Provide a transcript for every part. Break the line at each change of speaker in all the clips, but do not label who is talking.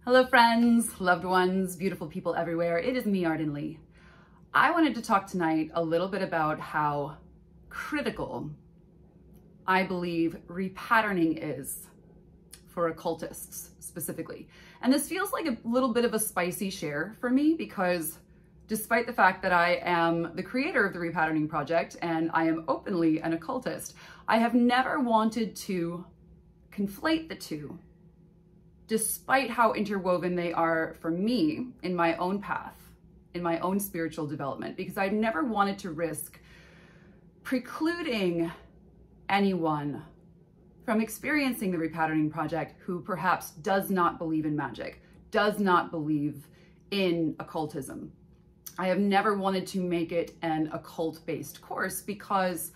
Hello friends, loved ones, beautiful people everywhere. It is me, Arden Lee. I wanted to talk tonight a little bit about how critical I believe repatterning is for occultists specifically. And this feels like a little bit of a spicy share for me because despite the fact that I am the creator of the Repatterning Project and I am openly an occultist, I have never wanted to conflate the two, despite how interwoven they are for me in my own path, in my own spiritual development, because I never wanted to risk precluding anyone from experiencing the Repatterning Project who perhaps does not believe in magic, does not believe in occultism. I have never wanted to make it an occult-based course because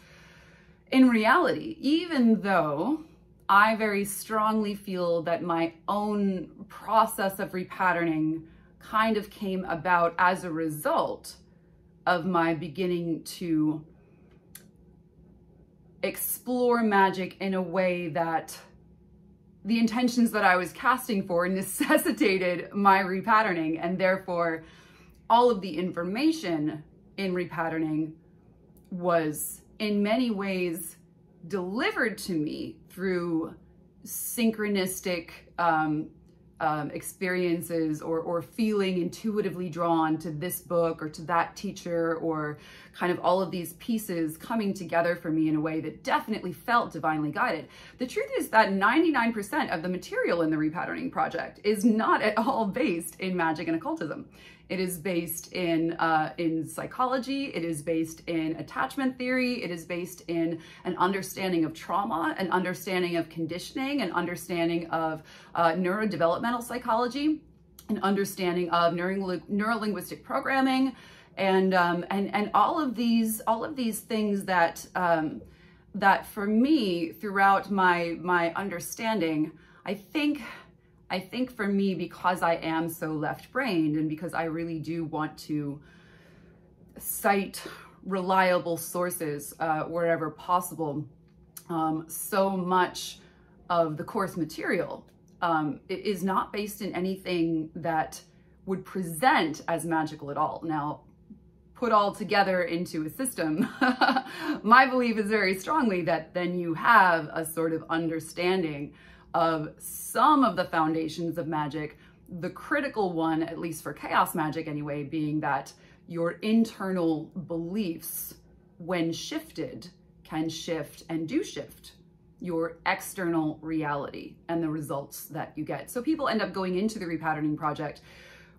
in reality, even though I very strongly feel that my own process of repatterning kind of came about as a result of my beginning to explore magic in a way that the intentions that I was casting for necessitated my repatterning, and therefore all of the information in repatterning was in many ways delivered to me through synchronistic experiences or feeling intuitively drawn to this book or to that teacher, or kind of all of these pieces coming together for me in a way that definitely felt divinely guided. The truth is that 99% of the material in the Repatterning Project is not at all based in magic and occultism. It is based in psychology, it is based in attachment theory, it is based in an understanding of trauma, an understanding of conditioning, an understanding of neurodevelopmental psychology, an understanding of neurolinguistic programming, and all of these things that that for me throughout my understanding, I think for me, because I am so left-brained and because I really do want to cite reliable sources wherever possible, so much of the course material is not based in anything that would present as magical at all. Now, put all together into a system, my belief is very strongly that then you have a sort of understanding of some of the foundations of magic, the critical one, at least for chaos magic anyway, being that your internal beliefs, when shifted, can shift and do shift your external reality and the results that you get. So people end up going into the Repatterning Project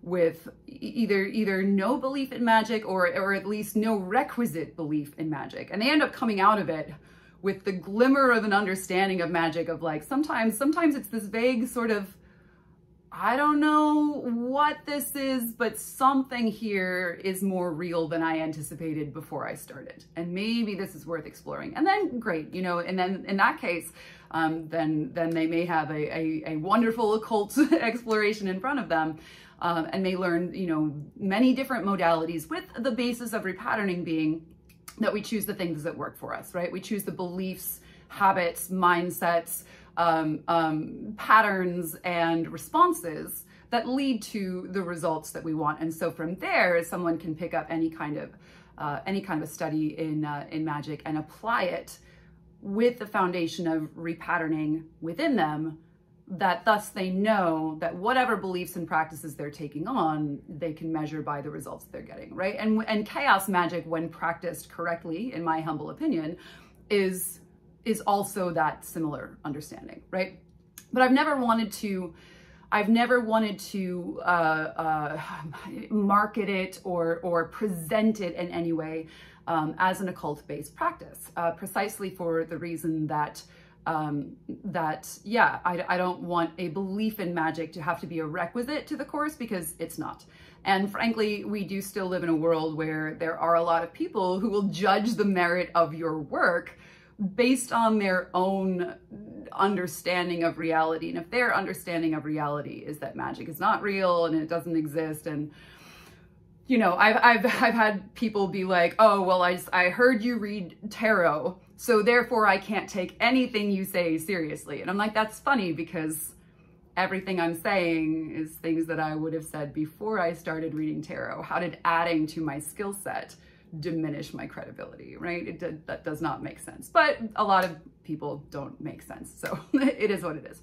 with either no belief in magic or at least no requisite belief in magic. And they end up coming out of it with the glimmer of an understanding of magic of like, sometimes it's this vague sort of, I don't know what this is, but something here is more real than I anticipated before I started. And maybe this is worth exploring. And then great, you know, and then in that case, then they may have a wonderful occult exploration in front of them, and may learn, you know, many different modalities, with the basis of repatterning being that we choose the things that work for us, right? We choose the beliefs, habits, mindsets, patterns, and responses that lead to the results that we want. And so from there, someone can pick up any kind of study in magic and apply it with the foundation of repatterning within them, that thus they know that whatever beliefs and practices they're taking on, they can measure by the results they're getting, right? And chaos magic, when practiced correctly, in my humble opinion, is also that similar understanding, right? But I've never wanted to market it or present it in any way as an occult-based practice, precisely for the reason that I don't want a belief in magic to have to be a requisite to the course, because it's not. And frankly, we do still live in a world where there are a lot of people who will judge the merit of your work based on their own understanding of reality. And if their understanding of reality is that magic is not real and it doesn't exist, and you know, I've had people be like, oh, well, I heard you read tarot, so therefore I can't take anything you say seriously. And I'm like, that's funny, because everything I'm saying is things that I would have said before I started reading tarot. How did adding to my skill set diminish my credibility, right? That does not make sense. But a lot of people don't make sense. So it is what it is.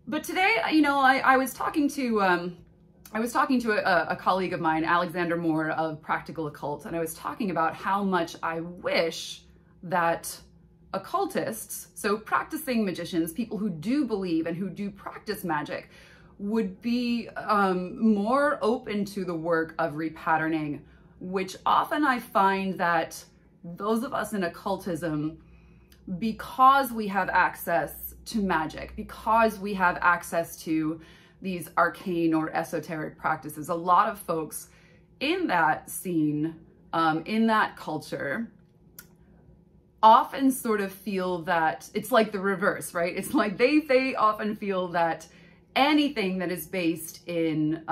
But today, you know, I was talking to a colleague of mine, Alexander Moore of Practical Occult, and I was talking about how much I wish that occultists, so practicing magicians, people who do believe and who do practice magic, would be more open to the work of repatterning, which often I find that those of us in occultism, because we have access to magic, because we have access to these arcane or esoteric practices, a lot of folks in that scene, in that culture, often sort of feel that it's like the reverse, right? It's like they often feel that anything that is based in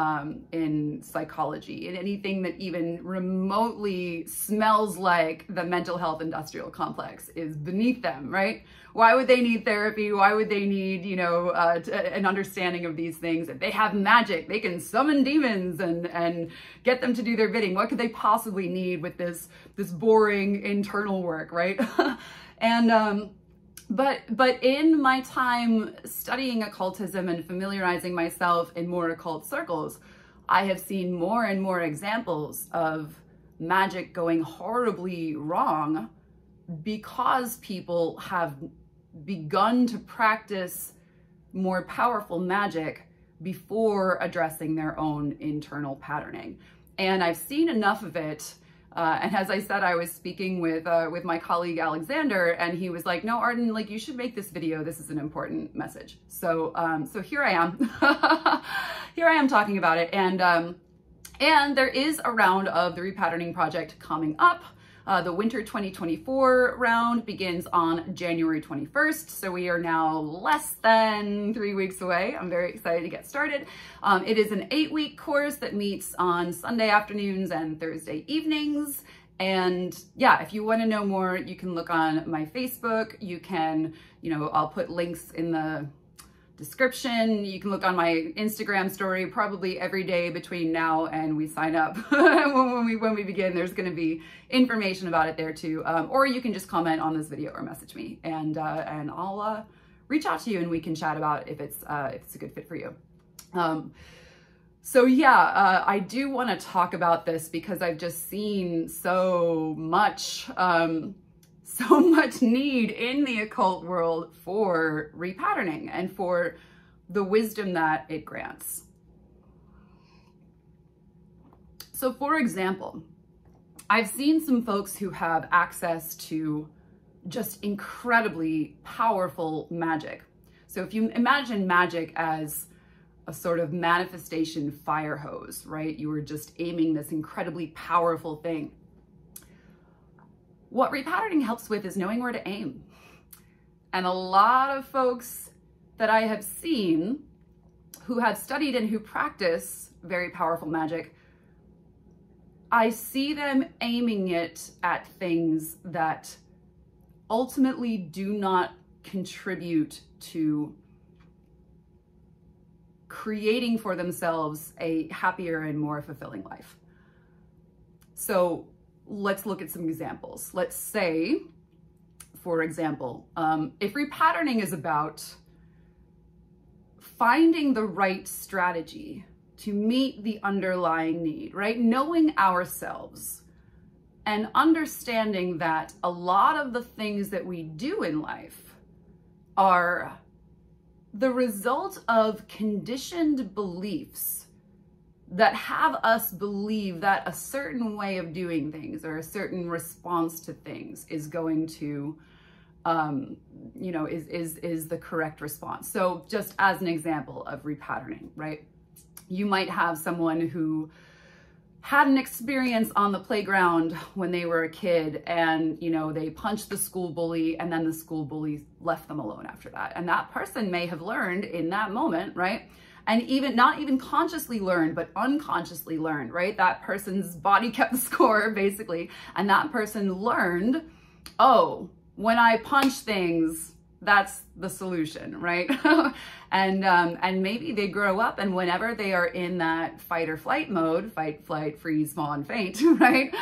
psychology and anything that even remotely smells like the mental health industrial complex is beneath them, right? Why would they need therapy? Why would they need, you know, an understanding of these things? If they have magic, they can summon demons and get them to do their bidding. What could they possibly need with this boring internal work, right? And but in my time studying occultism and familiarizing myself in more occult circles, I have seen more and more examples of magic going horribly wrong because people have begun to practice more powerful magic before addressing their own internal patterning. And I've seen enough of it. And as I said, I was speaking with my colleague Alexander, and he was like, "No, Arden, like you should make this video. This is an important message." So, so here I am, here I am talking about it. And there is a round of the repatterning project coming up. The winter 2024 round begins on January 21st. So we are now less than 3 weeks away. I'm very excited to get started. It is an 8-week course that meets on Sunday afternoons and Thursday evenings. And yeah, if you want to know more, you can look on my Facebook. You can, you know, I'll put links in the description. You can look on my Instagram story probably every day between now and we sign up. when we begin, there's going to be information about it there too. Or you can just comment on this video or message me, and I'll reach out to you and we can chat about if it's a good fit for you. So yeah, I do want to talk about this because I've just seen so much need in the occult world for repatterning and for the wisdom that it grants. So for example, I've seen some folks who have access to just incredibly powerful magic. So if you imagine magic as a sort of manifestation fire hose, right? You were just aiming this incredibly powerful thing. What repatterning helps with is knowing where to aim. And a lot of folks that I have seen who have studied and who practice very powerful magic, I see them aiming it at things that ultimately do not contribute to creating for themselves a happier and more fulfilling life. So let's look at some examples. Let's say, for example, if repatterning is about finding the right strategy to meet the underlying need, right? Knowing ourselves and understanding that a lot of the things that we do in life are the result of conditioned beliefs that have us believe that a certain way of doing things or a certain response to things is going to, you know, is the correct response. So just as an example of repatterning, right? You might have someone who had an experience on the playground when they were a kid and, you know, they punched the school bully and then the school bully left them alone after that. And that person may have learned in that moment, right? And even not even consciously learned, but unconsciously learned, right? That person's body kept the score basically. And that person learned, oh, when I punch things, That's the solution, right? And maybe they grow up, and whenever they are in that fight or flight mode, fight, flight, freeze, fawn, faint, right?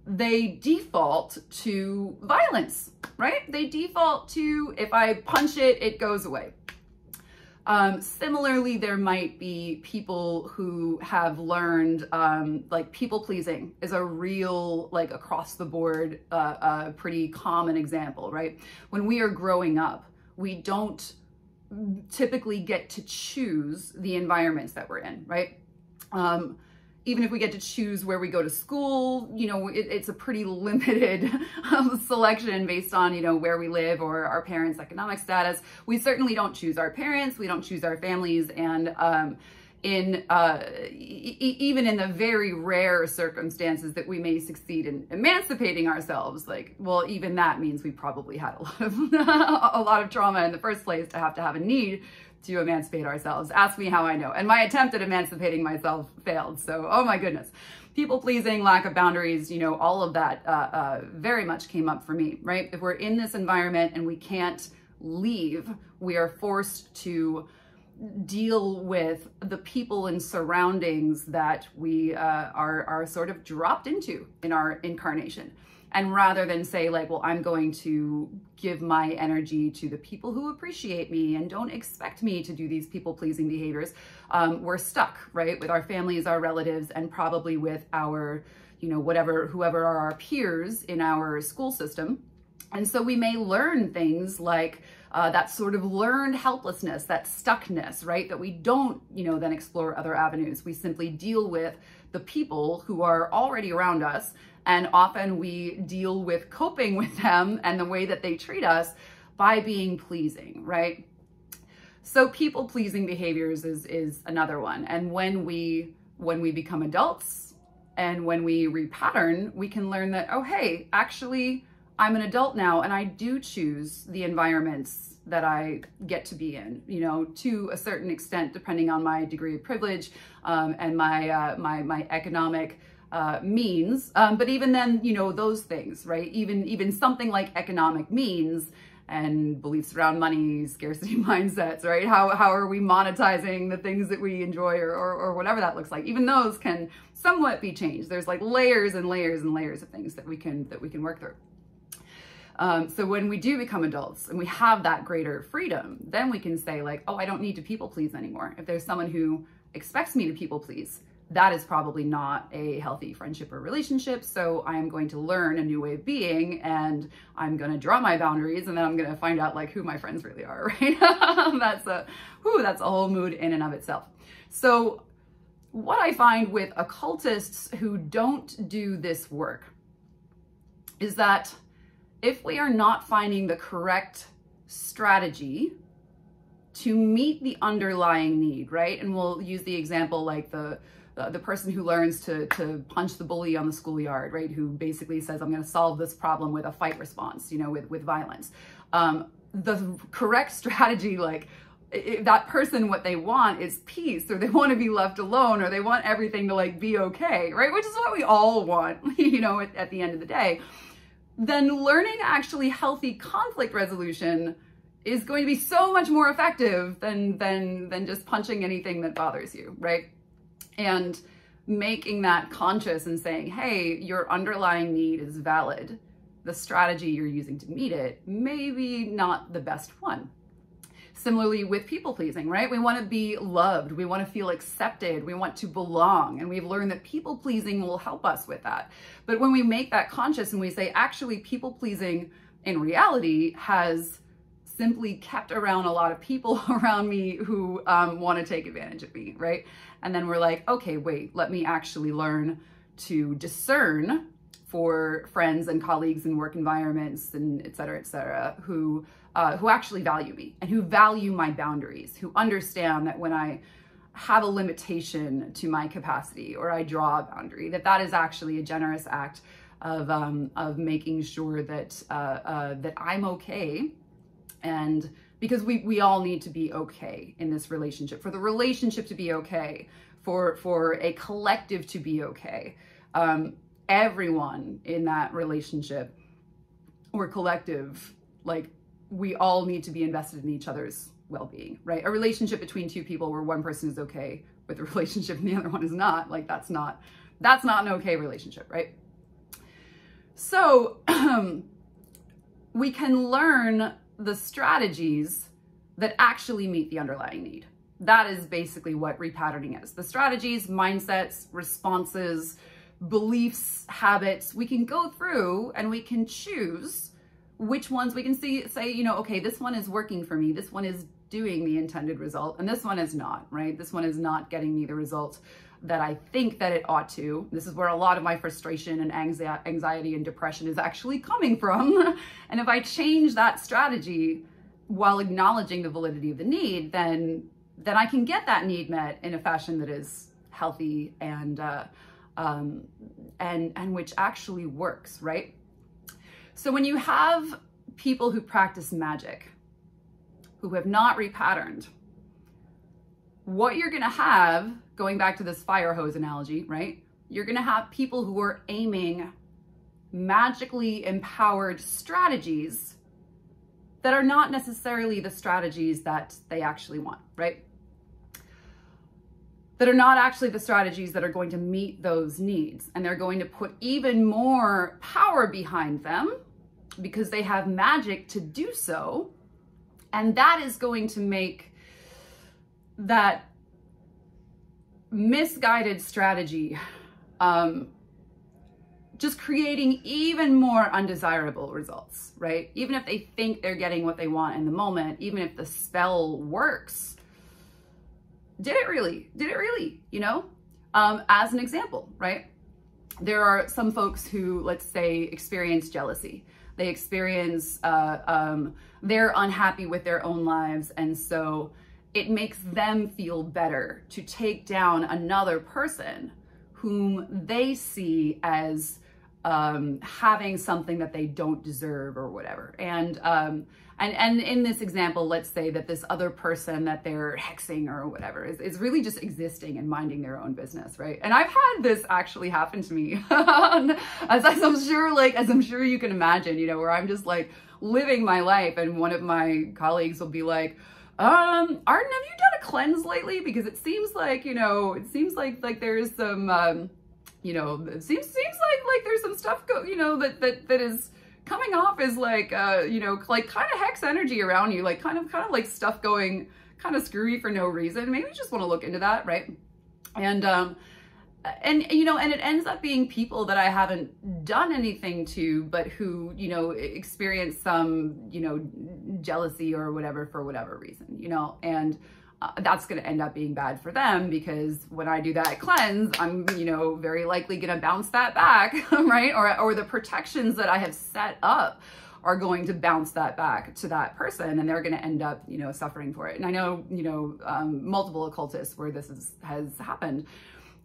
They default to violence, right? They default to, if I punch it, it goes away. Similarly, there might be people who have learned, like people pleasing is a real, like across the board, pretty common example, right? When we are growing up, we don't typically get to choose the environments that we're in, right? Even if we get to choose where we go to school, you know, it's a pretty limited selection based on, you know, where we live or our parents' economic status. We certainly don't choose our parents. We don't choose our families. And even in the very rare circumstances that we may succeed in emancipating ourselves, like, well, even that means we probably had a lot of trauma in the first place to have a need to emancipate ourselves. Ask me how I know. And my attempt at emancipating myself failed. So, oh my goodness. People pleasing, lack of boundaries, you know, all of that very much came up for me, right? If we're in this environment and we can't leave, we are forced to deal with the people and surroundings that we are sort of dropped into in our incarnation. And rather than say like, well, I'm going to give my energy to the people who appreciate me and don't expect me to do these people-pleasing behaviors, we're stuck, right? With our families, our relatives, and probably with our, you know, whoever are our peers in our school system. And so we may learn things like that sort of learned helplessness, that stuckness, right? That we don't, you know, then explore other avenues. We simply deal with the people who are already around us. And often we deal with coping with them and the way that they treat us by being pleasing, right? So people-pleasing behaviors is another one. And when we become adults and when we repattern, we can learn that, oh, hey, actually, I'm an adult now and I do choose the environments that I get to be in, you know, to a certain extent, depending on my degree of privilege and my economic means. But even then, you know, those things, right? Even something like economic means and beliefs around money, scarcity mindsets, right? How are we monetizing the things that we enjoy or whatever that looks like? Even those can somewhat be changed. There's like layers and layers and layers of things that we can work through. So when we do become adults and we have that greater freedom, then we can say like, oh, I don't need to people please anymore. If there's someone who expects me to people please, that is probably not a healthy friendship or relationship. So I am going to learn a new way of being and I'm going to draw my boundaries and then I'm going to find out like who my friends really are, right? That's a whole mood in and of itself. So what I find with occultists who don't do this work is that if we are not finding the correct strategy to meet the underlying need, right? And we'll use the example like the person who learns to punch the bully on the schoolyard, right? Who basically says, I'm going to solve this problem with a fight response, you know, with violence. The correct strategy, like if that person, what they want is peace, or they want to be left alone, or they want everything to like be okay, right? Which is what we all want, you know, at the end of the day. Then learning actually healthy conflict resolution is going to be so much more effective than just punching anything that bothers you, right? And making that conscious and saying, hey, your underlying need is valid. The strategy you're using to meet it, maybe not the best one. Similarly with people pleasing, right? We want to be loved. We want to feel accepted. We want to belong. And we've learned that people pleasing will help us with that. But when we make that conscious and we say, actually, people pleasing in reality has simply kept around a lot of people around me who want to take advantage of me, right? And then we're like, okay, wait, let me actually learn to discern for friends and colleagues in work environments and et cetera, who actually value me and who value my boundaries, who understand that when I have a limitation to my capacity or I draw a boundary, that is actually a generous act of making sure that that I'm okay. And because we all need to be okay in this relationship, for the relationship to be okay, for a collective to be okay. Everyone in that relationship or collective, like, we all need to be invested in each other's well-being, right? A relationship between two people where one person is okay with the relationship and the other one is not, like that's not an okay relationship, right? So we can learn the strategies that actually meet the underlying need. That is basically what repatterning is. The strategies, mindsets, responses, beliefs, habits, we can go through and we can choose which ones we can say, you know, okay, this one is working for me. This one is doing the intended result. And this one is not, right? This one is not getting me the result that I think that it ought to. This is where a lot of my frustration and anxiety and depression is actually coming from. And if I change that strategy while acknowledging the validity of the need, then I can get that need met in a fashion that is healthy and which actually works, right? So when you have people who practice magic, who have not repatterned, what you're gonna have, going back to this fire hose analogy, right? You're gonna have people who are aiming magically empowered strategies that are not necessarily the strategies that they actually want, right? That are not actually the strategies that are going to meet those needs. And they're going to put even more power behind them because they have magic to do so. And that is going to make that misguided strategy just creating even more undesirable results, right? Even if they think they're getting what they want in the moment, even if the spell works, did it really, you know? As an example, right? There are some folks who, let's say, experience jealousy. They experience, they're unhappy with their own lives. And so it makes them feel better to take down another person whom they see as having something that they don't deserve or whatever. And in this example, let's say that this other person that they're hexing or whatever is really just existing and minding their own business, right? And I've had this actually happen to me, as I'm sure you can imagine, you know, where I'm just like living my life and one of my colleagues will be like, Arden, have you done a cleanse lately? Because it seems like, you know, like there's some, you know, it seems like there's some stuff that is coming off as like, you know, like kind of hex energy around you, like kind of like stuff going kind of screwy for no reason. Maybe you just want to look into that, right? And you know, and it ends up being people that I haven't done anything to, but who, you know, experience some, you know, jealousy or whatever for whatever reason, you know, and that's going to end up being bad for them because when I do that cleanse, I'm, you know, very likely going to bounce that back, right? Or the protections that I have set up are going to bounce that back to that person and they're going to end up, you know, suffering for it. And I know, you know, multiple occultists where this has happened.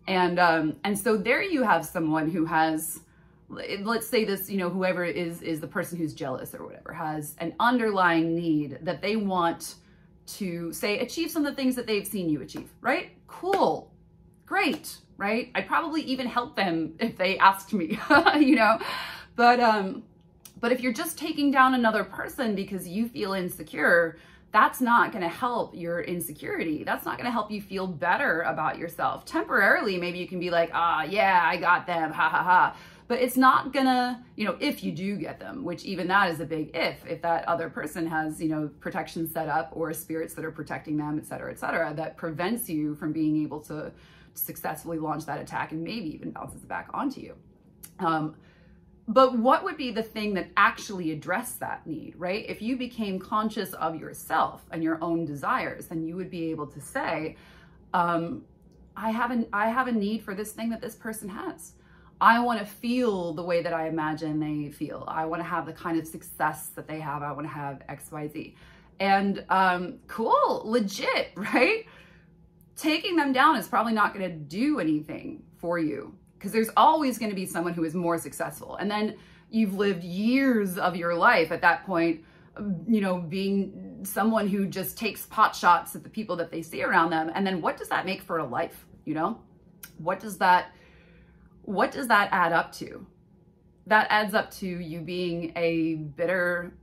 And so there you have someone who has, let's say this, you know, whoever is the person who's jealous or whatever, has an underlying need that they want to, say, achieve some of the things that they've seen you achieve, right? Cool, great, right? I'd probably even help them if they asked me, you know, but if you're just taking down another person because you feel insecure, that's not going to help your insecurity. That's not going to help you feel better about yourself. Temporarily, maybe you can be like, yeah, I got them, ha ha ha. But it's not gonna, you know, if you do get them, which even that is a big if that other person has, you know, protection set up or spirits that are protecting them, et cetera, that prevents you from being able to successfully launch that attack and maybe even bounces it back onto you. But what would be the thing that actually addressed that need, right? If you became conscious of yourself and your own desires, then you would be able to say, I have a need for this thing that this person has. I want to feel the way that I imagine they feel. I want to have the kind of success that they have. I want to have X, Y, Z. And cool, legit, right? Taking them down is probably not going to do anything for you because there's always going to be someone who is more successful. And then you've lived years of your life at that point, you know, being someone who just takes pot shots at the people that they see around them. And then what does that make for a life? You know, what does that add up to? That adds up to you being a bitter,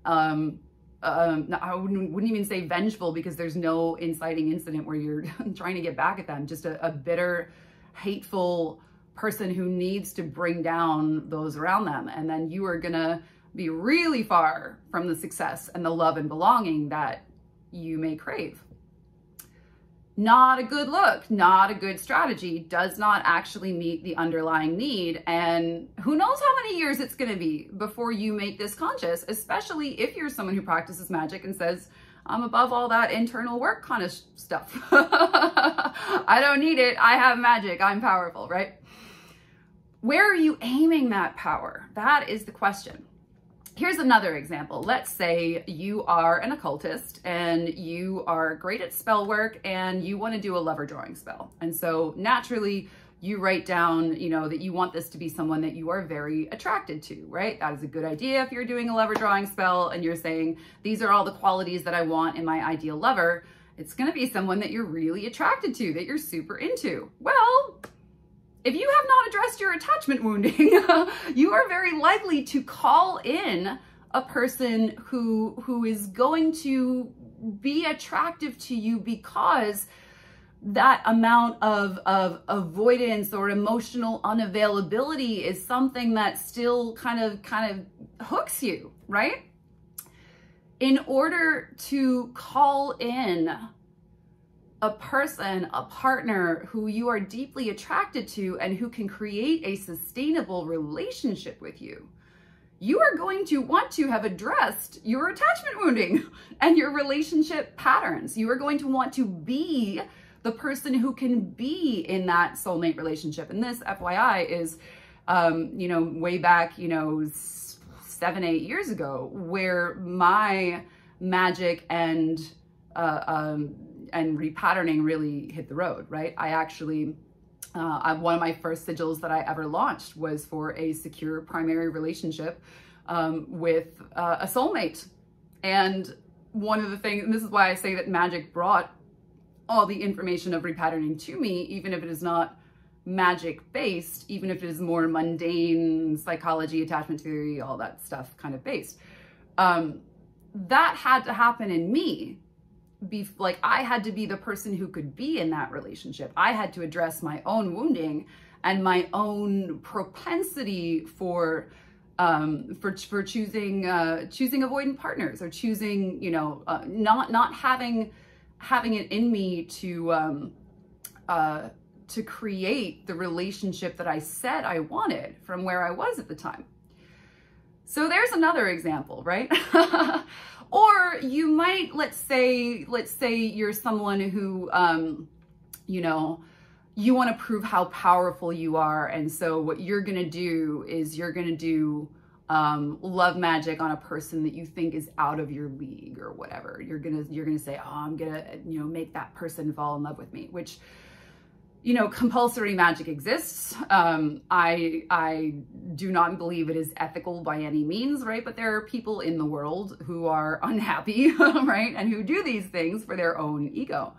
I wouldn't even say vengeful, because there's no inciting incident where you're trying to get back at them. Just a bitter, hateful person who needs to bring down those around them. And then you are gonna be really far from the success and the love and belonging that you may crave. Not a good look, not a good strategy, does not actually meet the underlying need. And who knows how many years it's going to be before you make this conscious, especially if you're someone who practices magic and says, I'm above all that internal work kind of stuff. I don't need it. I have magic. I'm powerful, right? Where are you aiming that power? That is the question. Here's another example. Let's say you are an occultist and you are great at spell work and you want to do a lover drawing spell. And so naturally you write down, that you want this to be someone that you are very attracted to, right? That is a good idea if you're doing a lover drawing spell and you're saying, these are all the qualities that I want in my ideal lover. It's going to be someone that you're really attracted to, that you're super into. Well, if you have not addressed your attachment wounding, you are very likely to call in a person who is going to be attractive to you, because that amount of avoidance or emotional unavailability is something that still kind of hooks you, right? In order to call in a person, a partner who you are deeply attracted to and who can create a sustainable relationship with you, you are going to want to have addressed your attachment wounding and your relationship patterns. You are going to want to be the person who can be in that soulmate relationship. And this, FYI, is, way back, 7-8 years ago, where my magic and repatterning really hit the road, right? I actually, one of my first sigils that I ever launched was for a secure primary relationship with a soulmate. And one of the things, and this is why I say that magic brought all the information of repatterning to me, even if it is not magic based, even if it is more mundane psychology, attachment theory, all that stuff kind of based. That had to happen in me. I had to be the person who could be in that relationship. I had to address my own wounding and my own propensity for choosing avoidant partners, or choosing, not having it in me to create the relationship that I said I wanted from where I was at the time. So there's another example, right? Or you might, let's say you're someone who, you want to prove how powerful you are. And so what you're going to do is you're going to do love magic on a person that you think is out of your league or whatever. You're going to say, oh, I'm going to, make that person fall in love with me, which, compulsory magic exists. I do not believe it is ethical by any means, right? But there are people in the world who are unhappy, right? And who do these things for their own ego.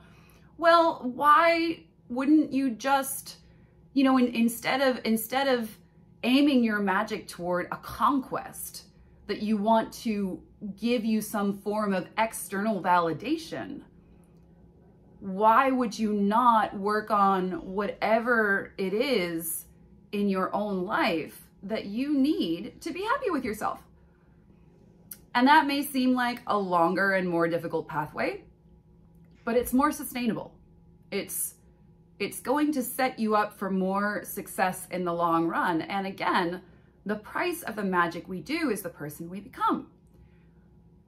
Well, why wouldn't you just, instead of aiming your magic toward a conquest that you want to give you some form of external validation, why would you not work on whatever it is in your own life that you need to be happy with yourself? And that may seem like a longer and more difficult pathway, but it's more sustainable. It's going to set you up for more success in the long run. And again, the price of the magic we do is the person we become.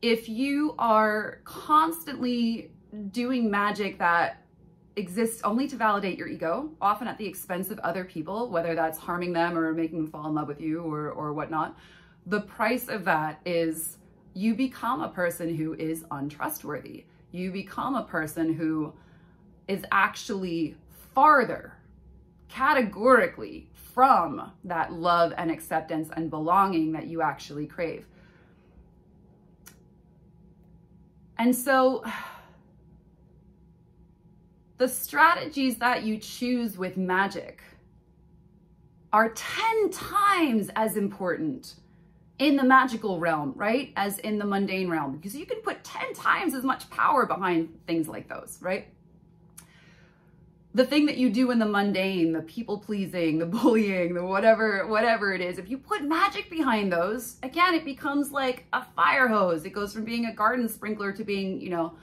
If you are constantly doing magic that exists only to validate your ego, often at the expense of other people, whether that's harming them or making them fall in love with you or whatnot, the price of that is you become a person who is untrustworthy. You become a person who is actually farther, categorically, from that love and acceptance and belonging that you actually crave. And so the strategies that you choose with magic are 10 times as important in the magical realm, right, as in the mundane realm, because you can put 10 times as much power behind things like those, right? The thing that you do in the mundane, the people pleasing, the bullying, the whatever it is, if you put magic behind those, again, it becomes like a fire hose. It goes from being a garden sprinkler to being, you know,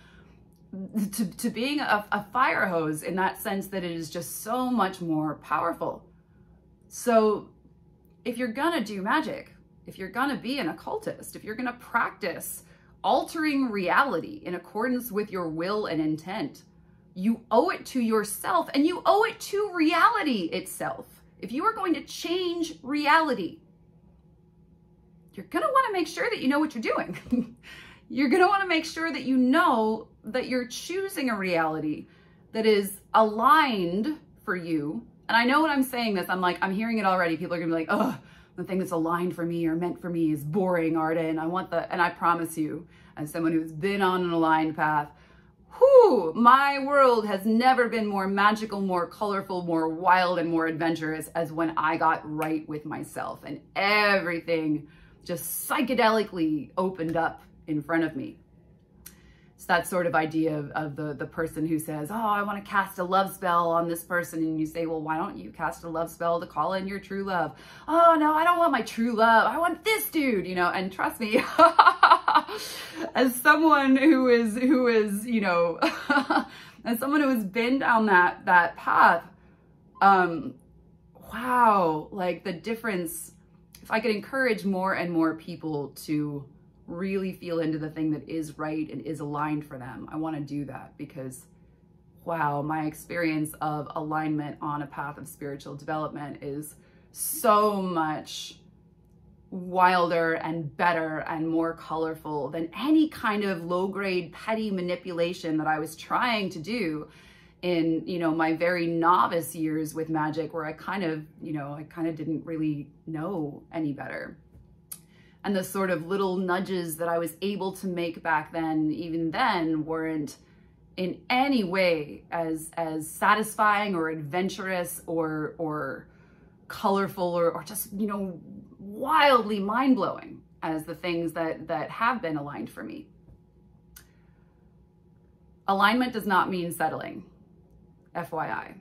to being a fire hose, in that sense that it is just so much more powerful. So if you're gonna do magic, if you're gonna be an occultist, if you're gonna practice altering reality in accordance with your will and intent, you owe it to yourself, and you owe it to reality itself. If you are going to change reality, you're going to want to make sure that you know what you're doing. You're going to want to make sure that you know that you're choosing a reality that is aligned for you. And I know when I'm saying this, I'm hearing it already. People are going to be like, oh, the thing that's aligned for me or meant for me is boring, Arden. And I promise you, as someone who's been on an aligned path, my world has never been more magical, more colorful, more wild, and more adventurous as when I got right with myself, and everything just psychedelically opened up in front of me. It's that sort of idea of the person who says, oh, I want to cast a love spell on this person. And you say, well, why don't you cast a love spell to call in your true love? Oh, no, I don't want my true love. I want this dude, you know, and trust me, as someone who is, you know, as someone who has been down that path, wow, like the difference, if I could encourage more and more people to really feel into the thing that is right and is aligned for them, I want to do that, because wow, my experience of alignment on a path of spiritual development is so much wilder and better and more colorful than any kind of low-grade petty manipulation that I was trying to do in, you know, my very novice years with magic, where I kind of didn't really know any better. And the sort of little nudges that I was able to make back then, even then, weren't in any way as satisfying or adventurous or colorful or just, you know, wildly mind-blowing as the things that have been aligned for me. Alignment does not mean settling, FYI.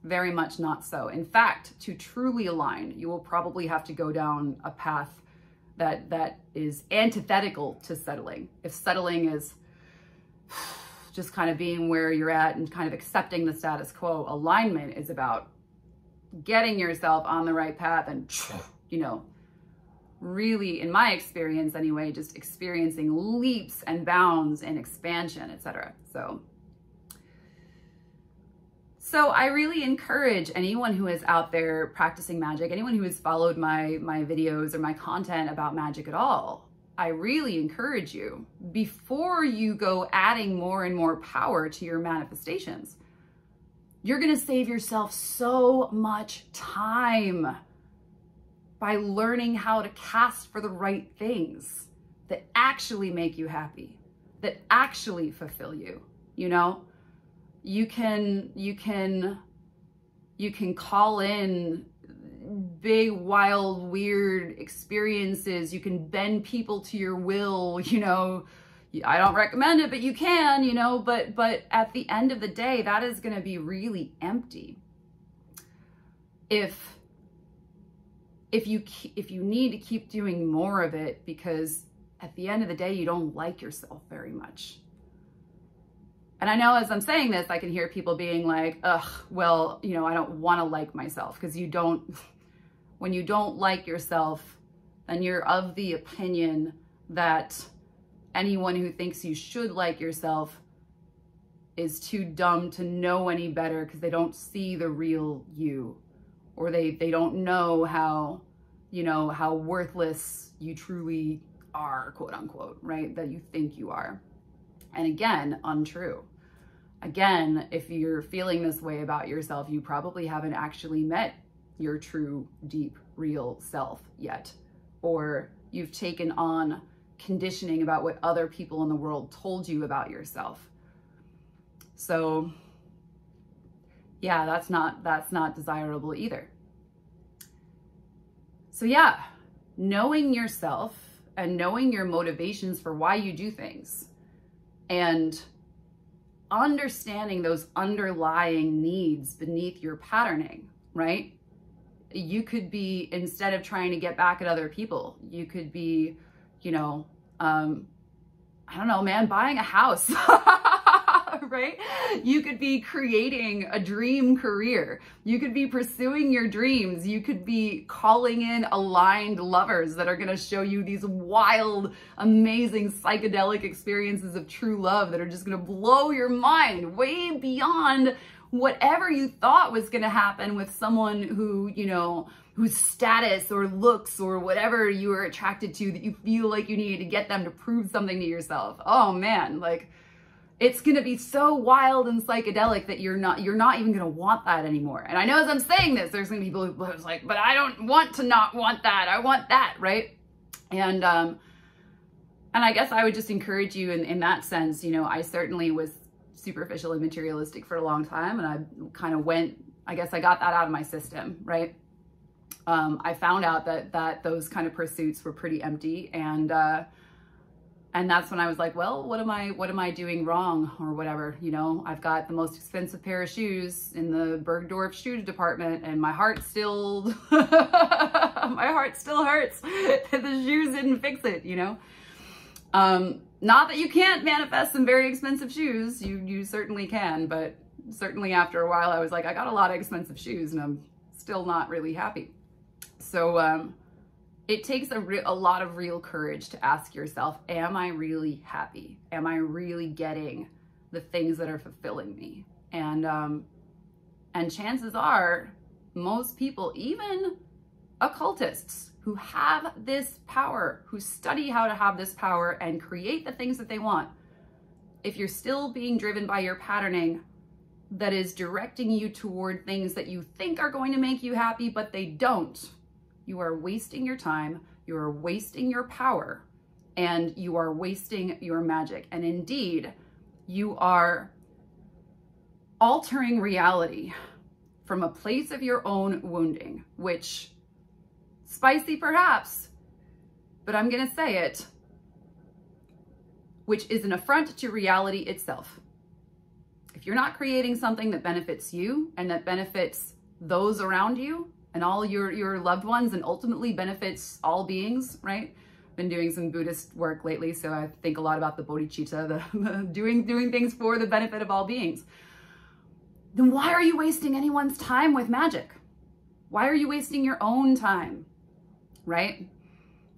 Very much not so. In fact, to truly align, you will probably have to go down a path that is antithetical to settling. If settling is just kind of being where you're at and kind of accepting the status quo, alignment is about getting yourself on the right path and, you know, really, in my experience anyway, just experiencing leaps and bounds and expansion, etc. So I really encourage anyone who is out there practicing magic, anyone who has followed my videos or my content about magic at all, I really encourage you, before you go adding more and more power to your manifestations, you're going to save yourself so much time by learning how to cast for the right things that actually make you happy, that actually fulfill you, you know? You can call in big, wild, weird experiences. You can bend people to your will, you know. I don't recommend it, but you can, you know, but at the end of the day, that is going to be really empty. If you need to keep doing more of it, because at the end of the day, you don't like yourself very much. And I know as I'm saying this, I can hear people being like, ugh, well, you know, I don't want to like myself, because when you don't like yourself, then you're of the opinion that anyone who thinks you should like yourself is too dumb to know any better, because they don't see the real you, or they don't know how, you know, how worthless you truly are, quote unquote, right? That you think you are. And again, untrue. Again, if you're feeling this way about yourself, you probably haven't actually met your true, deep, real self yet. Or you've taken on conditioning about what other people in the world told you about yourself. So yeah, that's not desirable either. So yeah, knowing yourself and knowing your motivations for why you do things and understanding those underlying needs beneath your patterning, right? You could be, instead of trying to get back at other people, you could be, you know, I don't know, man, buying a house, right? You could be creating a dream career. You could be pursuing your dreams. You could be calling in aligned lovers that are going to show you these wild, amazing psychedelic experiences of true love that are just going to blow your mind way beyond whatever you thought was going to happen with someone who, you know, whose status or looks or whatever you were attracted to, that you feel like you needed to get them to prove something to yourself. Oh man, like, it's going to be so wild and psychedelic that you're not even going to want that anymore. And I know as I'm saying this, there's going to be people who's like, but I don't want to not want that. I want that, right? And I guess I would just encourage you in that sense. You know, I certainly was superficial and materialistic for a long time, and I kind of I guess I got that out of my system, right? I found out that those kind of pursuits were pretty empty, and that's when I was like, well, what am I doing wrong or whatever? You know, I've got the most expensive pair of shoes in the Bergdorf shoe department, and my heart still hurts. The shoes didn't fix it, you know? Not that you can't manifest some very expensive shoes. You certainly can, but certainly after a while I was like, I got a lot of expensive shoes and I'm still not really happy. So it takes a lot of real courage to ask yourself, am I really happy? Am I really getting the things that are fulfilling me? And chances are most people, even occultists, who have this power, who study how to have this power and create the things that they want, if you're still being driven by your patterning that is directing you toward things that you think are going to make you happy, but they don't, you are wasting your time, you are wasting your power, and you are wasting your magic. And indeed, you are altering reality from a place of your own wounding, which, spicy perhaps, but I'm going to say it, which is an affront to reality itself. If you're not creating something that benefits you and that benefits those around you and all your loved ones and ultimately benefits all beings, right? Been doing some Buddhist work lately, so I think a lot about the bodhicitta, the doing things for the benefit of all beings. Then why are you wasting anyone's time with magic? Why are you wasting your own time? Right?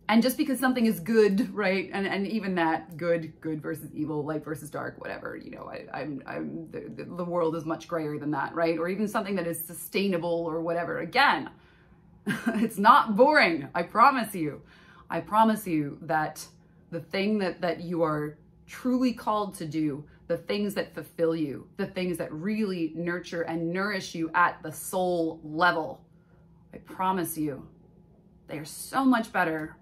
And just because something is good, right? And even that good versus evil, light versus dark, whatever, you know, the world is much grayer than that, right? Or even something that is sustainable or whatever. Again, it's not boring. I promise you. I promise you that the thing that you are truly called to do, the things that fulfill you, the things that really nurture and nourish you at the soul level, I promise you, they are so much better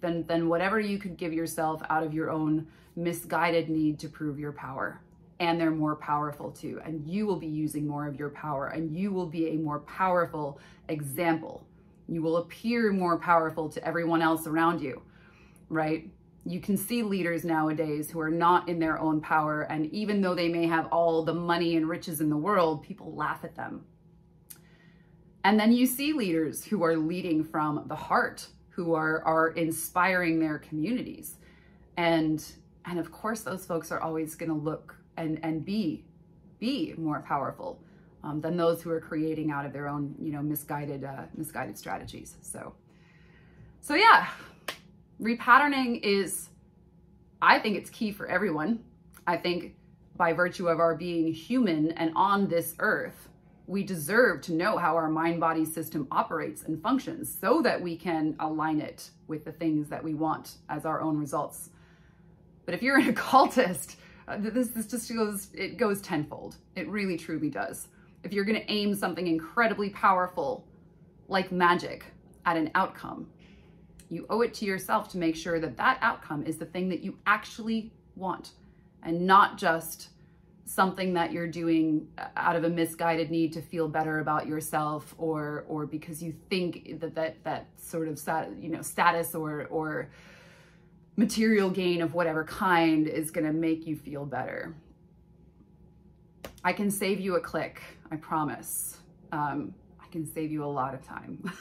than whatever you could give yourself out of your own misguided need to prove your power. And they're more powerful too. And you will be using more of your power, and you will be a more powerful example. You will appear more powerful to everyone else around you, right? You can see leaders nowadays who are not in their own power, and even though they may have all the money and riches in the world, people laugh at them. And then you see leaders who are leading from the heart, who are inspiring their communities. And of course, those folks are always going to look and be more powerful than those who are creating out of their own, you know, misguided strategies. So yeah, repatterning is, I think it's key for everyone. I think by virtue of our being human and on this earth, we deserve to know how our mind-body system operates and functions so that we can align it with the things that we want as our own results. But if you're an occultist, this just goes tenfold. It really, truly does. If you're going to aim something incredibly powerful like magic at an outcome, you owe it to yourself to make sure that that outcome is the thing that you actually want, and not just something that you're doing out of a misguided need to feel better about yourself, or because you think that sort of status or material gain of whatever kind is going to make you feel better. I can save you a click, I promise. I can save you a lot of time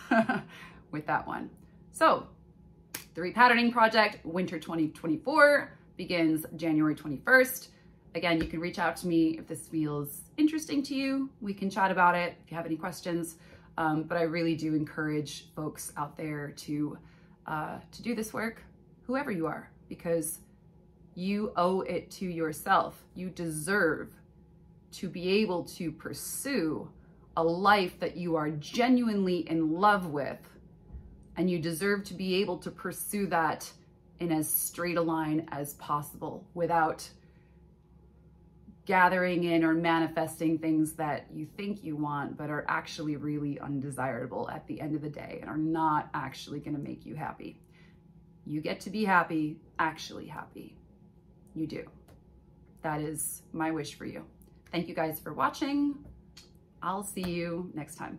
with that one. So the RePatterning project, winter 2024, begins January 21st. Again, you can reach out to me if this feels interesting to you. We can chat about it if you have any questions. But I really do encourage folks out there to do this work, whoever you are, because you owe it to yourself. You deserve to be able to pursue a life that you are genuinely in love with, and you deserve to be able to pursue that in as straight a line as possible without gathering in or manifesting things that you think you want but are actually really undesirable at the end of the day and are not actually going to make you happy. You get to be happy, actually happy. You do. That is my wish for you. Thank you guys for watching. I'll see you next time.